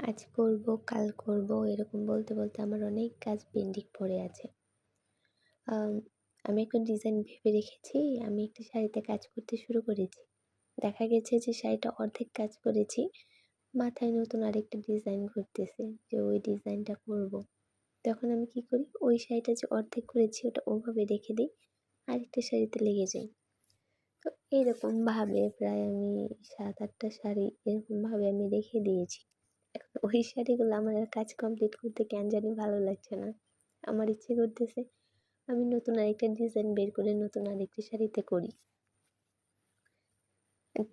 আজ করব, কাল করব এরকম বলতে, বলতে আমার অনেক কাজ পেন্ডিং পড়ে আছে। আম আমি একটা ডিজাইন ভেবে রেখেছি। আমি একটা শাড়িতে কাজ করতে শুরু করেছি। দেখা গেছে যে শাড়িটা অর্ধেক কাজ করেছি। মাথায় নতুন আরেকটা ডিজাইন ঘুরতেছে যে ওই ডিজাইনটা করব। তখন আমি কি করি? ওই শাড়িটা যে অর্ধেক করেছি ওটা ওভাবে রেখে দেই। আরেকটা শাড়িতে লেগে যাই। তো এরকমভাবে প্রায় আমি ৭-৮ টা শাড়ি এরকমভাবে আমি রেখে দিয়েছি। এখন ওই শাড়িগুলো আমার আর কাজ কমপ্লিট করতে কেন জানি ভালো লাগছে না। আমার ইচ্ছে করতেছে আমি নতুন আরেকটা ডিজাইন বের করে নতুন আরেকটি শাড়িতে করি।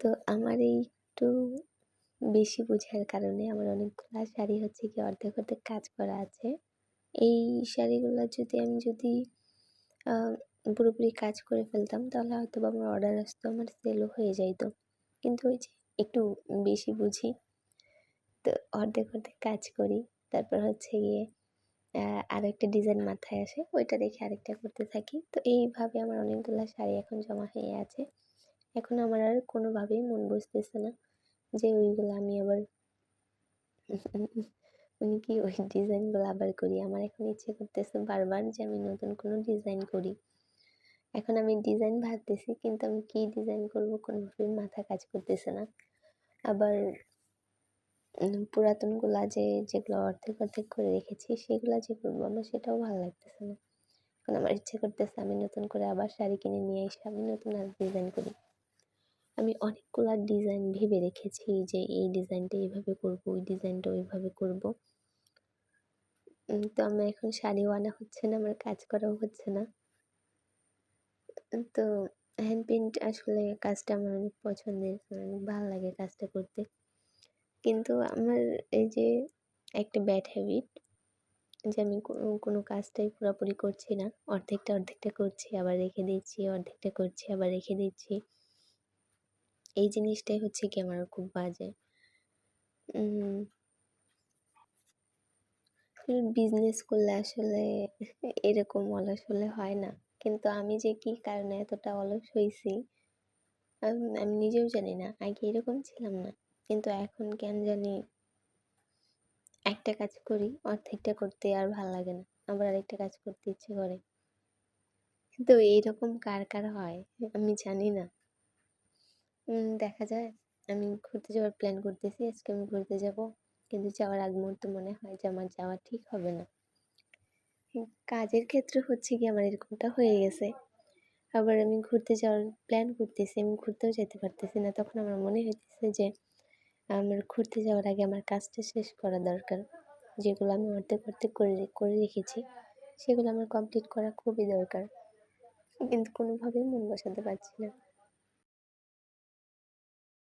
তো আমার এই একটু বেশি বোঝার কারণে আমার অনেকগুলা শাড়ি হচ্ছে গিয়ে অর্ধেক, অর্ধেক কাজ করা আছে। এই শাড়িগুলা যদি আ পুরোপুরি কাজ করে ফেলতাম তাহলে হয়তোবা আমার অর্ডার আসতো, আমার সেলও হয়ে যাইতো। কিন্তু ওই যে একটু বেশি বুঝি, তো অর্ধেক, অর্ধেক কাজ করি। তারপর হচ্ছে গিয়ে আরেকটা ডিজাইন মাথায় আসে, ওইটা রেখে আরেকটা করতে থাকি। তো এইভাবে আমার অনেকগুলা শাড়ি এখন জমা হয়ে আছে। এখন আমার আর কোনোভাবেই মন বসতেছে না যে ওইগুলো আমি আবার মানে কি ওই ডিজাইনগুলো আবার করি। আমার এখন ইচ্ছে করতেছে বারবার যে আমি নতুন কোনো ডিজাইন করি। এখন আমি ডিজাইন ভাবতেছি কিন্তু আমি কি ডিজাইন করব কোনোভাবেই মাথা কাজ করতেছে না। আবার পুরাতনগুলা যেগুলো অর্ধেক, অর্ধেক করে রেখেছি সেগুলা যে করবো আমার সেটাও ভালো লাগতেছে না। এখন আমার ইচ্ছে করতেছে আমি নতুন করে আবার শাড়ি কিনে নিয়ে এসে আমি নতুন আর ডিজাইন করি। আমি অনেকগুলা ডিজাইন ভেবে রেখেছি যে এই ডিজাইনটা এইভাবে করবো, ওই ডিজাইনটা ওইভাবে করবো। তো আমার এখন শাড়িও আনা হচ্ছে না, আমার কাজ করাও হচ্ছে না। তো হ্যান্ড পেইন্ট আসলে কাজটা আমার অনেক পছন্দের, আমার অনেক ভালো লাগে কাজটা করতে। কিন্তু আমার এই যে একটা ব্যাড হ্যাবিট যে আমি কোনো কাজটাই পুরাপুরি করছি না। অর্ধেকটা, অর্ধেকটা করছি আবার রেখে দিচ্ছি, অর্ধেকটা করছি আবার রেখে দিচ্ছি। এই জিনিসটাই হচ্ছে গিয়ে আমার খুব বাজে। উম বিজনেস করলে আসলে এরকম অলস হলে হয় না। কিন্তু আমি যে কি কারণে এতটা অলস হইছি আমি নিজেও জানি না। আগে এরকম ছিলাম না। কিন্তু এখন কেন জানি একটা কাজ করি, অর্ধেকটা করতে আর ভাল লাগে না। আবার আরেকটা কাজ করতে ইচ্ছে করে। কিন্তু এইরকম কার, কার হয় আমি জানি না। দেখা যায় আমি ঘুরতে যাওয়ার প্ল্যান করতেছি। আজকে আমি ঘুরতে যাবো। কিন্তু যাওয়ার আগ মুহূর্তে মনে হয় যে আমার যাওয়া ঠিক হবে না। কাজের ক্ষেত্রে হচ্ছে গিয়ে আমার এরকমটা হয়ে গেছে। আবার আমি ঘুরতে যাওয়ার প্ল্যান করতেছি, আমি ঘুরতেও যেতে পারতেছি না। তখন আমার মনে হইতেছে যে আমার ঘুরতে যাওয়ার আগে আমার কাজটা শেষ করা দরকার। যেগুলো আমি অর্ধেক, অর্ধেক করে রেখেছি সেগুলো আমার কমপ্লিট করা খুবই দরকার। কিন্তু কোনোভাবেই মন বসাতে পারছি না।